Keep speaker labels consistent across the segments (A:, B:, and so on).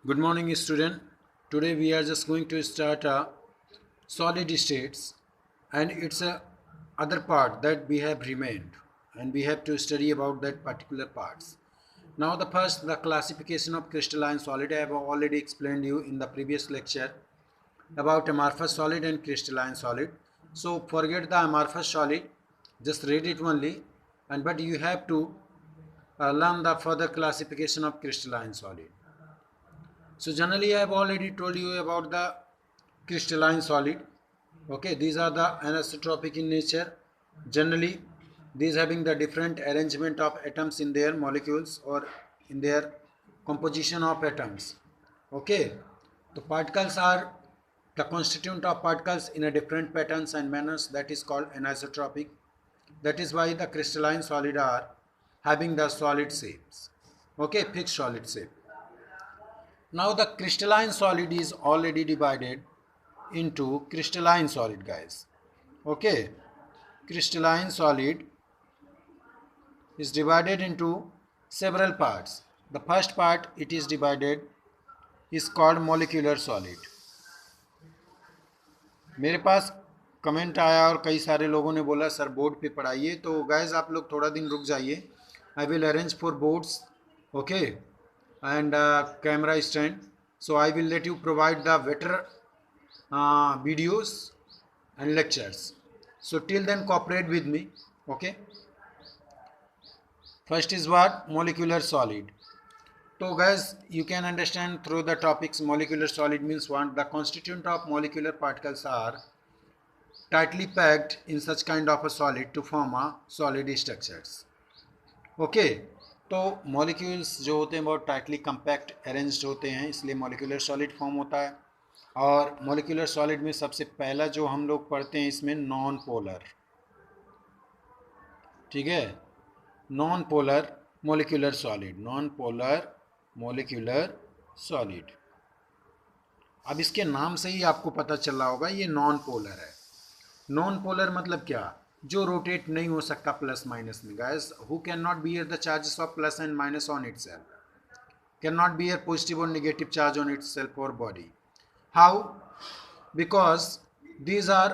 A: Good morning, student. Today we are just going to start a solid states, and it's a other part that we have remained, and we have to study about that particular parts. Now, the classification of crystalline solid. I have already explained you in the previous lecture about amorphous solid and crystalline solid. So forget the amorphous solid, just read it only, and but you have to learn the further classification of crystalline solid. So generally I have already told you about the crystalline solid. Okay, these are the anisotropic in nature. Generally, these having the different arrangement of atoms in their molecules or in their composition of atoms. Okay, the particles are the constituent of particles in a different patterns and manners, that is called anisotropic. That is why the crystalline solid are having the solid shapes. Okay, fixed solid shape. Now the crystalline solid is already divided into crystalline solid, guys. Okay, crystalline solid is divided into several parts. The first part it is divided is called molecular solid. मेरे पास comment आया और कई सारे लोगों ने बोला sir board पे पढ़ाइए, तो गाइज आप लोग थोड़ा दिन रुक जाइए. I will arrange for boards. Okay, and camera stand, so I will let you provide the better videos and lectures. So till then cooperate with me. Okay, first is what? Molecular solid. So guys, you can understand through the topics. Molecular solid means what? The constituent of molecular particles are tightly packed in such kind of a solid to form a solid structures. Okay, तो molecules जो होते हैं बहुत tightly compact arranged होते हैं, इसलिए molecular solid form होता है. और मॉलिक्यूलर सॉलिड में सबसे पहला जो हम लोग पढ़ते हैं इसमें नॉन पोलर. ठीक है, non polar molecular solid, non polar molecular solid. अब इसके नाम से ही आपको पता चल रहा होगा ये नॉन पोलर है. नॉन पोलर मतलब क्या? जो रोटेट नहीं हो सकता प्लस माइनस में. Guys, who can not bear the charges of plus and minus on itself, can not bear positive और नेगेटिव चार्ज ऑन इटसेल्फ और body. How? Because these are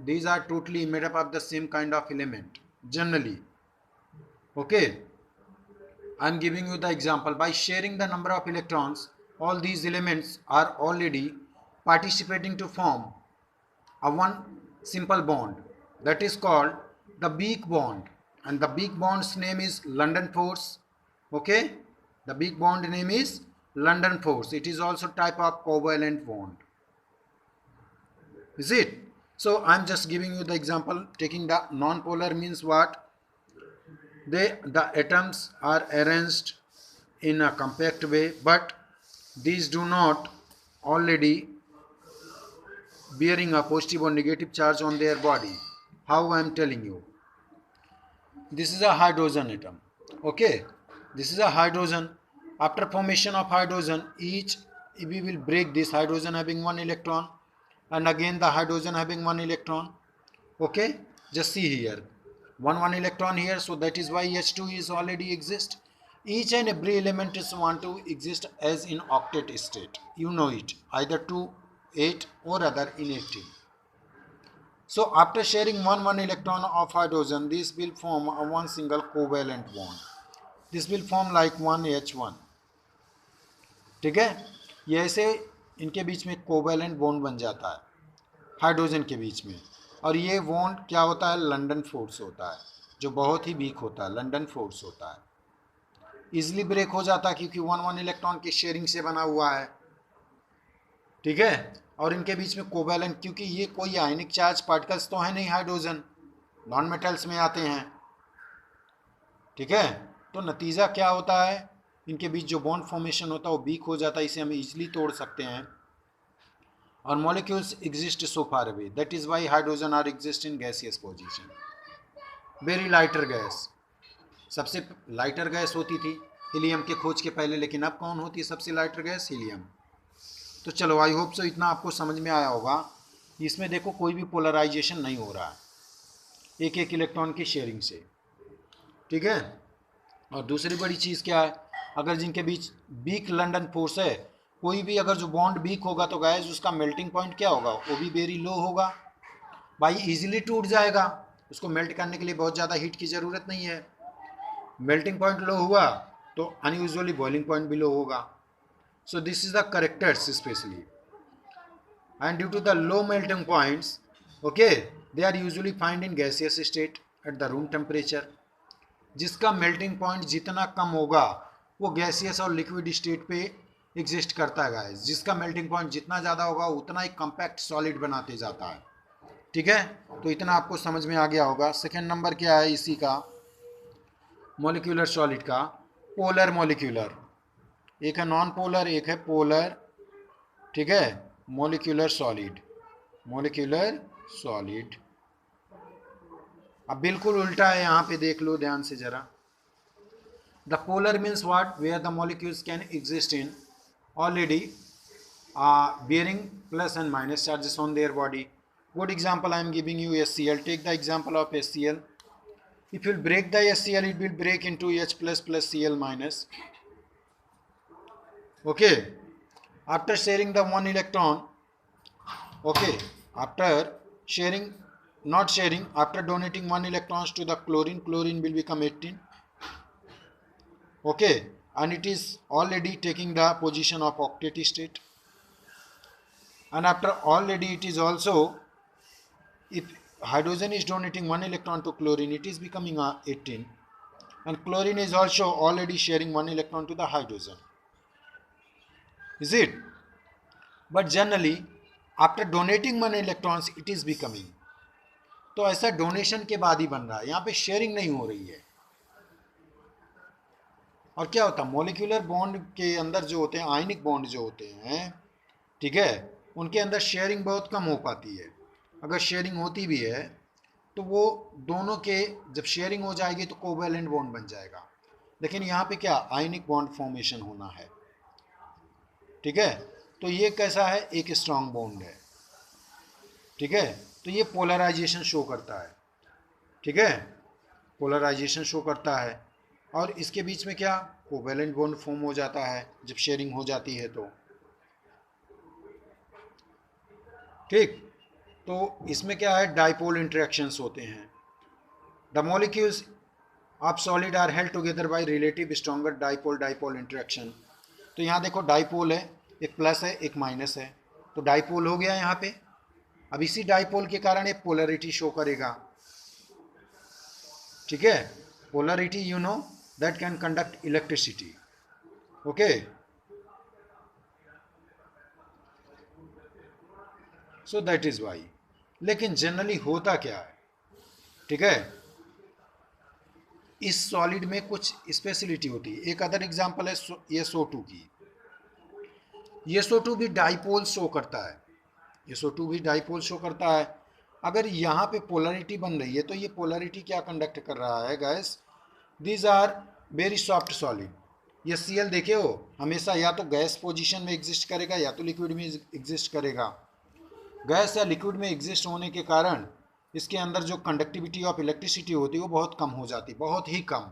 A: these are totally made up of the same kind of element generally. Okay, I am giving you the example. By sharing the number of electrons, all these elements are already participating to form a one simple bond, that is called the weak bond, and the weak bond's name is London force. Okay, the weak bond name is London force. It is also type of covalent bond. Is it? So I'm just giving you the example. Taking the non-polar means what? The atoms are arranged in a compact way, but these do not already bearing a positive or negative charge on their body. How I am telling you? This is a hydrogen atom. Okay, this is a hydrogen. After formation of hydrogen, each we will break this hydrogen having one electron, and again the hydrogen having one electron. Okay, just see here, one electron here, so that is why H2 is already exist. Each and every element is want to exist as in octet state. You know it, either 2, 8 or other in 18. So after sharing one electron of hydrogen, this will form a one single covalent bond. This will form like 1H1. ठीक है, ये ऐसे इनके बीच में covalent bond बन जाता है hydrogen के बीच में. और ये बॉन्ड क्या होता है? लंदन फोर्स होता है, जो बहुत ही वीक होता है. लंदन फोर्स होता है, इजिली ब्रेक हो जाता है क्योंकि वन इलेक्ट्रॉन की शेयरिंग से बना हुआ है. ठीक है, और इनके बीच में कोवेलेंट, क्योंकि ये कोई आयनिक चार्ज पार्टिकल्स तो है नहीं, हाइड्रोजन नॉन मेटल्स में आते हैं. ठीक है, तो नतीजा क्या होता है? इनके बीच जो बॉन्ड फॉर्मेशन होता है वो वीक हो जाता है, इसे हम इजीली तोड़ सकते हैं. और molecules exist so far away, that is why hydrogen are exist in gaseous position. Very lighter gas, सबसे लाइटर गैस होती थी हीलियम के खोज के पहले, लेकिन अब कौन होती है सबसे लाइटर गैस? हीलियम. तो चलो, आई होप सो इतना आपको समझ में आया होगा. इसमें देखो कोई भी पोलराइजेशन नहीं हो रहा है, एक एक इलेक्ट्रॉन की शेयरिंग से. ठीक है, और दूसरी बड़ी चीज़ क्या है, अगर जिनके बीच वीक लंदन फोर्स है, कोई भी अगर जो बॉन्ड वीक होगा तो गाइस उसका मेल्टिंग पॉइंट क्या होगा, वो भी वेरी लो होगा भाई, इजीली टूट जाएगा। उसको मेल्ट करने के लिए बहुत ज़्यादा हीट की ज़रूरत नहीं है। मेल्टिंग पॉइंट लो हुआ तो अनयूजुअली बॉइलिंग पॉइंट भी लो होगा। So this is the characters specially, and due to the low melting points, okay, they are usually find in gaseous state at the room temperature. जिसका melting point जितना कम होगा वो gaseous और liquid state पे exist करता है guys. जिसका मेल्टिंग पॉइंट जितना ज़्यादा होगा उतना ही कम्पैक्ट सॉलिड बनाते जाता है। ठीक है, तो इतना आपको समझ में आ गया होगा। सेकेंड नंबर क्या है इसी का, मॉलिक्यूलर सॉलिड का, पोलर मॉलिक्यूलर। एक है नॉन पोलर, एक है पोलर। ठीक है, मॉलिक्यूलर सॉलिड, मॉलिक्यूलर सॉलिड। अब बिल्कुल उल्टा है, यहाँ पे देख लो ध्यान से जरा। The polar means what, where the molecules can exist in already bearing plus and minus charges on their body. Good example I am giving you HCl. Take the example of HCl. If you break the HCl, it will break into H plus plus Cl minus. Okay. After sharing the one electron, okay, after sharing, not sharing, after donating one electrons to the chlorine, chlorine will become 18. Okay, and it is already taking the position of octet state. And after already it is also, if hydrogen is donating one electron to chlorine, it is becoming 18, and chlorine is also already sharing one electron to the hydrogen, is it? But generally after donating one electrons it is becoming, तो ऐसा donation के बाद ही बन रहा है, यहाँ पे sharing नहीं हो रही है। और क्या होता है, मॉलिक्यूलर बॉन्ड के अंदर जो होते हैं, आयनिक बॉन्ड जो होते हैं, ठीक है, उनके अंदर शेयरिंग बहुत कम हो पाती है। अगर शेयरिंग होती भी है तो वो दोनों के जब शेयरिंग हो जाएगी तो कोवैलेंट बॉन्ड बन जाएगा। लेकिन यहाँ पे क्या, आयनिक बॉन्ड फॉर्मेशन होना है। ठीक है, तो ये कैसा है, एक स्ट्रांग बॉन्ड है। ठीक है, तो ये पोलराइजेशन शो करता है। ठीक है, पोलराइजेशन शो करता है, और इसके बीच में क्या, कोवैलेंट बॉन्ड फॉर्म हो जाता है जब शेयरिंग हो जाती है तो। ठीक, तो इसमें क्या है, डाइपोल इंटरेक्शंस होते हैं। The molecules of solid are held together by relative stronger dipole dipole interaction. तो यहाँ देखो डाइपोल है, एक प्लस है एक माइनस है, तो डाइपोल हो गया यहाँ पे। अब इसी डाइपोल के कारण एक पोलरिटी शो करेगा। ठीक है, polarity you know that can conduct electricity. Okay, so that is why. लेकिन जनरली होता क्या है, ठीक है, इस सॉलिड में कुछ स्पेशलिटी होती है। एक अदर एग्जांपल है ये SO2 की। ये SO2 भी डाइपोल शो करता है, ये SO2 भी डाइपोल शो करता है। अगर यहाँ पे पोलरिटी बन रही है तो ये पोलरिटी क्या कंडक्ट कर रहा है guys, these are very soft solid. ये Cl देखे हो, हमेशा या तो गैस पोजीशन में एग्जिस्ट करेगा या तो लिक्विड में एग्जिस्ट करेगा। गैस या लिक्विड में एग्जिस्ट होने के कारण इसके अंदर जो कंडक्टिविटी ऑफ इलेक्ट्रिसिटी होती है वो बहुत कम हो जाती, बहुत ही कम,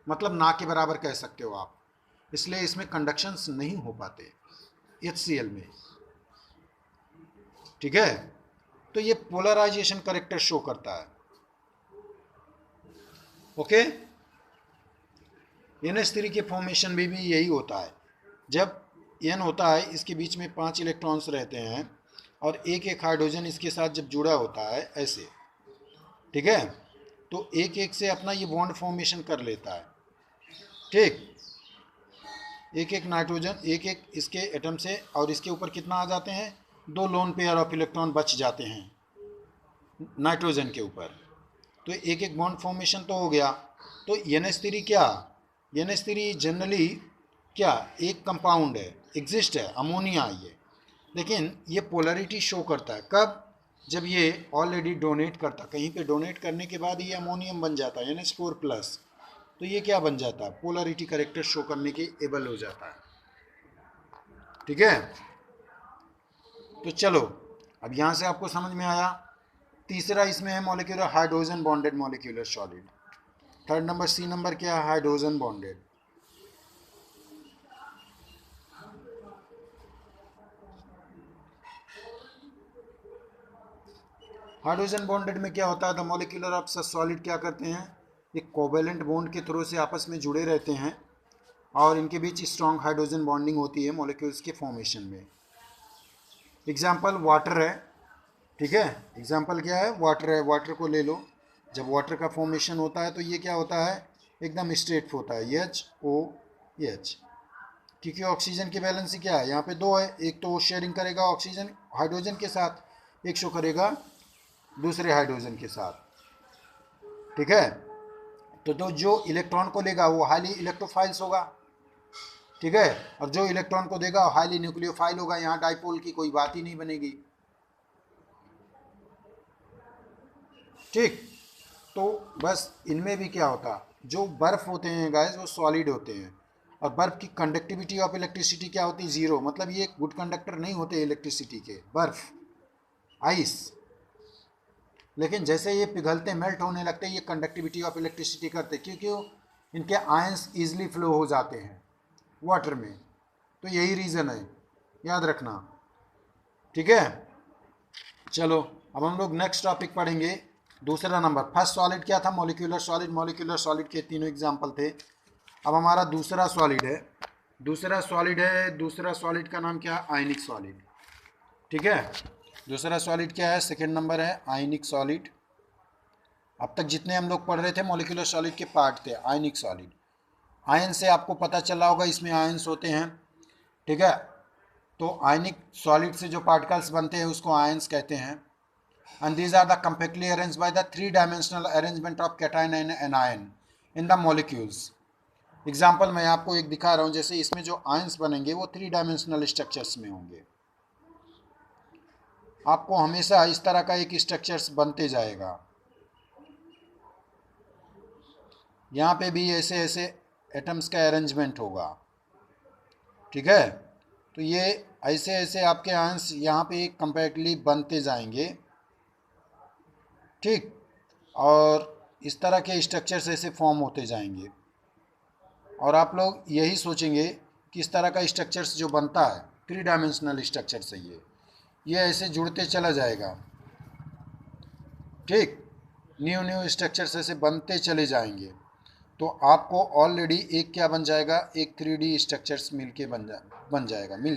A: मतलब ना के बराबर कह सकते हो आप। इसलिए इसमें कंडक्शंस नहीं हो पाते HCl में। ठीक है, तो ये पोलराइजेशन करेक्टर शो करता है। ओके, NH3 के फॉर्मेशन में भी यही होता है। जब N होता है, इसके बीच में 5 इलेक्ट्रॉन्स रहते हैं और एक एक हाइड्रोजन इसके साथ जब जुड़ा होता है ऐसे, ठीक है, तो एक एक से अपना ये बॉन्ड फॉर्मेशन कर लेता है। ठीक, एक एक नाइट्रोजन, एक एक इसके एटम से, और इसके ऊपर कितना आ जाते हैं, 2 लोन पेयर ऑफ इलेक्ट्रॉन बच जाते हैं नाइट्रोजन के ऊपर। तो एक एक बॉन्ड फॉर्मेशन तो हो गया। तो NH3 क्या, NH3 जनरली क्या, एक कंपाउंड है, एग्जिस्ट है, अमोनिया ये, लेकिन ये पोलरिटी शो करता है कब, जब ये ऑलरेडी डोनेट करता, कहीं पे डोनेट करने के बाद ये अमोनियम बन जाता है NH4+, तो ये क्या बन जाता है, पोलरिटी करेक्टर शो करने के एबल हो जाता है। ठीक है, तो चलो अब यहाँ से आपको समझ में आया। तीसरा इसमें है molecular hydrogen bonded molecular solid. Third number C number क्या है? Hydrogen bonded. हाइड्रोजन बॉन्डेड में क्या होता है? The molecular of such solid क्या करते हैं? ये कोवेलेंट बॉन्ड के थ्रू से आपस में जुड़े रहते हैं और इनके बीच स्ट्रॉन्ग हाइड्रोजन बॉन्डिंग होती है मॉलिक्यूल्स के फॉर्मेशन में। एग्जाम्पल वाटर है, ठीक है। एग्जाम्पल क्या है? वाटर है। वाटर को ले लो, जब वाटर का फॉर्मेशन होता है तो ये क्या होता है? एकदम स्ट्रेट होता है, HOH, क्योंकि ऑक्सीजन की वैलेंसी क्या है? यहाँ पे दो है, एक तो शेयरिंग करेगा ऑक्सीजन हाइड्रोजन के साथ, एक शो करेगा दूसरे हाइड्रोजन के साथ, ठीक है। तो जो इलेक्ट्रॉन को लेगा वो हाईली इलेक्ट्रोफाइल्स होगा, ठीक है, और जो इलेक्ट्रॉन को देगा हाईली न्यूक्लियोफाइल होगा। यहाँ डाइपोल की कोई बात ही नहीं बनेगी, ठीक। तो बस इनमें भी क्या होता, जो बर्फ होते हैं गाइस वो सॉलिड होते हैं, और बर्फ की कंडक्टिविटी ऑफ इलेक्ट्रिसिटी क्या होती है? जीरो। मतलब ये गुड कंडक्टर नहीं होते इलेक्ट्रिसिटी के, बर्फ, आइस। लेकिन जैसे ये पिघलते मेल्ट होने लगते ये कंडक्टिविटी ऑफ इलेक्ट्रिसिटी करते, क्योंकि इनके आयंस इजीली फ्लो हो जाते हैं वाटर में। तो यही रीज़न है, याद रखना, ठीक है। चलो अब हम लोग नेक्स्ट टॉपिक पढ़ेंगे, दूसरा नंबर। फर्स्ट सॉलिड क्या था? Molecular solid. मॉलिक्यूलर सॉलिड के तीनों एग्जाम्पल थे। अब हमारा दूसरा सॉलिड है, दूसरा सॉलिड का नाम क्या है? आयनिक सॉलिड, ठीक है। दूसरा सॉलिड क्या है? सेकेंड नंबर है आयनिक सॉलिड। अब तक जितने हम लोग पढ़ रहे थे मॉलिक्यूलर सॉलिड के पार्ट थे आयनिक सॉलिड। आयन से आपको पता चला होगा इसमें आयंस होते हैं, ठीक है। तो आयनिक सॉलिड से जो पार्टिकल्स बनते हैं उसको आयंस कहते हैं। And these are the compactly arranged by the 3 dimensional arrangement of cation and anion in the molecules. Example मैं आपको एक दिखा रहा हूँ, जैसे इसमें जो आयंस बनेंगे वो 3 डायमेंशनल स्ट्रक्चर्स में होंगे। आपको हमेशा इस तरह का एक स्ट्रक्चर्स बनते जाएगा। यहाँ पे भी ऐसे ऐसे एटम्स का अरेंजमेंट होगा, ठीक है। तो ये ऐसे ऐसे आपके आयंस यहाँ पे कंपैक्टली बनते जाएंगे, ठीक। और इस तरह के स्ट्रक्चर्स ऐसे फॉर्म होते जाएंगे, और आप लोग यही सोचेंगे कि इस तरह का स्ट्रक्चर्स जो बनता है 3 डायमेंशनल स्ट्रक्चर से ये ऐसे जुड़ते चला जाएगा, ठीक। न्यू न्यू स्ट्रक्चर्स ऐसे बनते चले जाएंगे। तो आपको ऑलरेडी एक क्या बन जाएगा? एक 3D स्ट्रक्चर्स मिल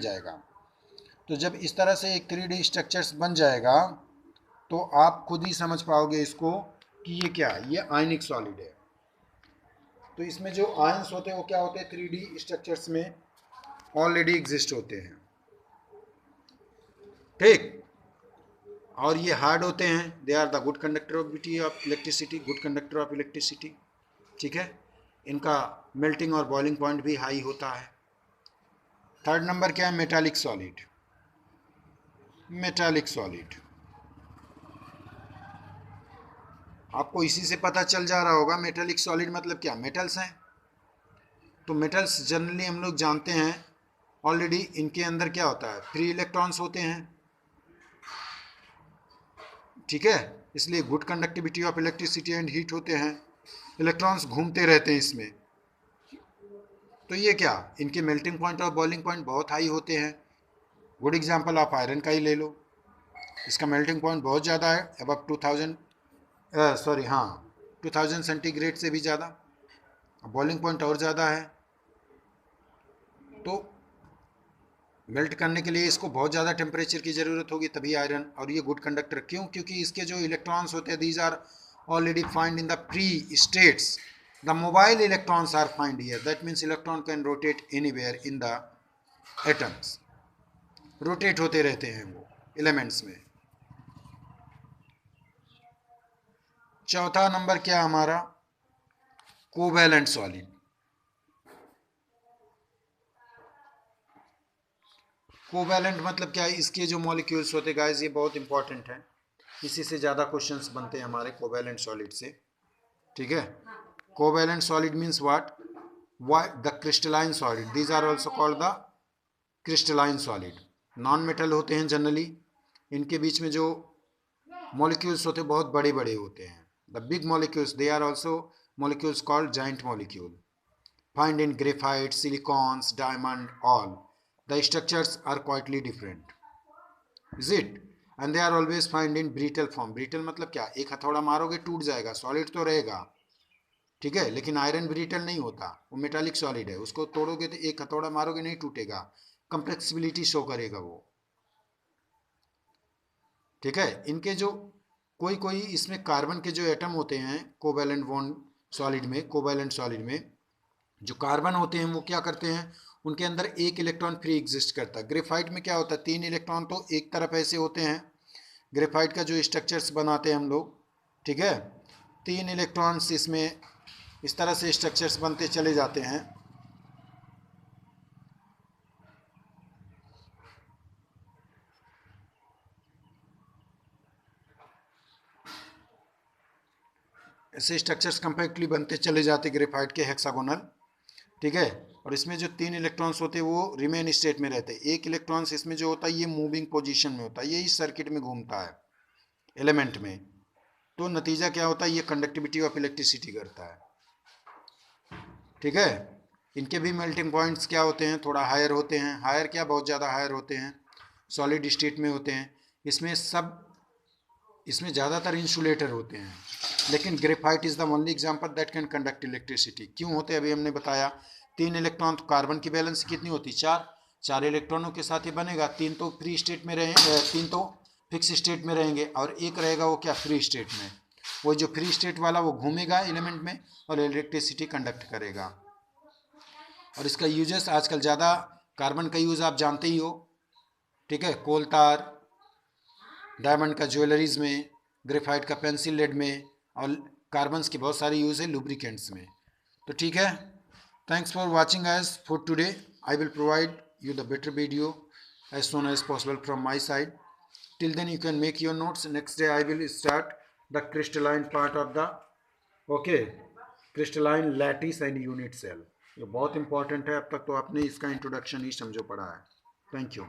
A: जाएगा। तो जब इस तरह से एक 3D स्ट्रक्चर्स बन जाएगा तो आप खुद ही समझ पाओगे इसको कि ये क्या है, ये आयनिक सॉलिड है। तो इसमें जो आयंस होते हैं वो क्या होते हैं? 3D स्ट्रक्चर्स में ऑलरेडी एग्जिस्ट होते हैं, ठीक। और ये हार्ड होते हैं, they are the good conductor of electricity, ठीक है। इनका मेल्टिंग और बॉइलिंग पॉइंट भी हाई होता है। थर्ड नंबर क्या है? Metallic solid. आपको इसी से पता चल जा रहा होगा मेटालिक सॉलिड मतलब क्या? मेटल्स हैं। तो मेटल्स जनरली हम लोग जानते हैं ऑलरेडी इनके अंदर क्या होता है? फ्री इलेक्ट्रॉन्स होते हैं, ठीक है। इसलिए good conductivity of electricity and heat होते हैं, इलेक्ट्रॉन्स घूमते रहते हैं इसमें। तो ये क्या, इनके मेल्टिंग पॉइंट और बॉइलिंग पॉइंट बहुत हाई होते हैं। गुड एग्जांपल आप आयरन का ही ले लो, इसका मेल्टिंग पॉइंट बहुत ज़्यादा है, अबव 2000 सेंटीग्रेड से भी ज़्यादा, बॉइलिंग पॉइंट और ज़्यादा है। तो मेल्ट करने के लिए इसको बहुत ज़्यादा टेम्परेचर की ज़रूरत होगी, तभी आयरन। और ये गुड कंडक्टर क्यों? क्योंकि इसके जो इलेक्ट्रॉन्स होते हैं these are already find in the free states. The mobile electrons are find here, that means electron can rotate anywhere in the atoms, rotate होते रहते हैं वो एलिमेंट्स में। चौथा नंबर क्या हमारा? Covalent solid. कोवैलेंट मतलब क्या है? इसके जो मॉलिक्यूल्स होते हैं गाइस ये बहुत इंपॉर्टेंट है, इसी से ज़्यादा क्वेश्चंस बनते हैं हमारे कोवैलेंट सॉलिड से, ठीक है। Covalent solid means what? The crystalline solid, these are also called the crystalline solid. Non metal होते हैं जनरली, इनके बीच में जो मॉलिक्यूल्स होते हैं बहुत बड़े बड़े होते हैं। The big molecules they are also molecules called giant molecule. Find in graphite, silicons, diamond, all. The structures are quietly different. Is it? And they are always find in brittle form. Brittle मतलब क्या? एक हथौड़ा मारोगे टूट जाएगा, solid तो रहेगा, ठीक है, लेकिन आयरन ब्रिटल नहीं होता, वो मेटालिक सॉलिड है, उसको तोड़ोगे तो एक हथौड़ा मारोगे नहीं टूटेगा, कंप्लेक्सिबिलिटी शो करेगा वो, ठीक है। इनके जो कोई कोई इसमें कार्बन के जो एटम होते हैं कोवैलेंट बॉन्ड सॉलिड में, कोवैलेंट सॉलिड में जो कार्बन होते हैं वो क्या करते हैं, उनके अंदर एक इलेक्ट्रॉन फ्री एग्जिस्ट करता है। ग्रेफाइट में क्या होता है, 3 इलेक्ट्रॉन तो एक तरफ ऐसे होते हैं, ग्रेफाइट का जो स्ट्रक्चर्स बनाते हैं हम लोग, ठीक है, 3 इलेक्ट्रॉन्स इसमें इस तरह से स्ट्रक्चर्स बनते चले जाते हैं। ऐसे स्ट्रक्चर्स कंपैक्टली बनते चले जाते ग्रेफाइट के हेक्सागोनल, ठीक है। और इसमें जो 3 इलेक्ट्रॉन्स होते हैं वो रिमेन स्टेट में रहते हैं। एक इलेक्ट्रॉन्स इसमें जो होता है ये मूविंग पोजीशन में होता है, ये इस सर्किट में घूमता है एलिमेंट में। तो नतीजा क्या होता है, ये कंडक्टिविटी ऑफ इलेक्ट्रिसिटी करता है, ठीक है। इनके भी मेल्टिंग पॉइंट्स क्या होते हैं, थोड़ा हायर होते हैं, हायर क्या बहुत ज़्यादा हायर होते हैं, सॉलिड स्टेट में होते हैं। इसमें ज़्यादातर इंसुलेटर होते हैं, लेकिन graphite is the only example that can conduct electricity. क्यों होते हैं अभी हमने बताया, 3 इलेक्ट्रॉन, तो कार्बन की बैलेंस कितनी होती है, 4 इलेक्ट्रॉनों के साथ ही बनेगा, 3 तो फ्री स्टेट में रहे, 3 तो फिक्स स्टेट में रहेंगे और एक रहेगा वो क्या, फ्री स्टेट में। वो जो फ्री स्टेट वाला वो घूमेगा एलिमेंट में और इलेक्ट्रिसिटी कंडक्ट करेगा। और इसका यूजेस आजकल ज़्यादा, कार्बन का यूज़ आप जानते ही हो, ठीक है, कोल तार, डायमंड का ज्वेलरीज में, ग्रेफाइट का पेंसिल लेड में, और कार्बन्स की बहुत सारी यूज़ है लुब्रिकेंट्स में। तो ठीक है, thanks for watching us for today. I will provide you the better video as soon as possible from my side. Till then you can make your notes. Next day I will start the crystalline part of the crystalline lattice and unit cell. ये बहुत important है, अब तक तो आपने इसका introduction ही समझो पड़ा है। Thank you.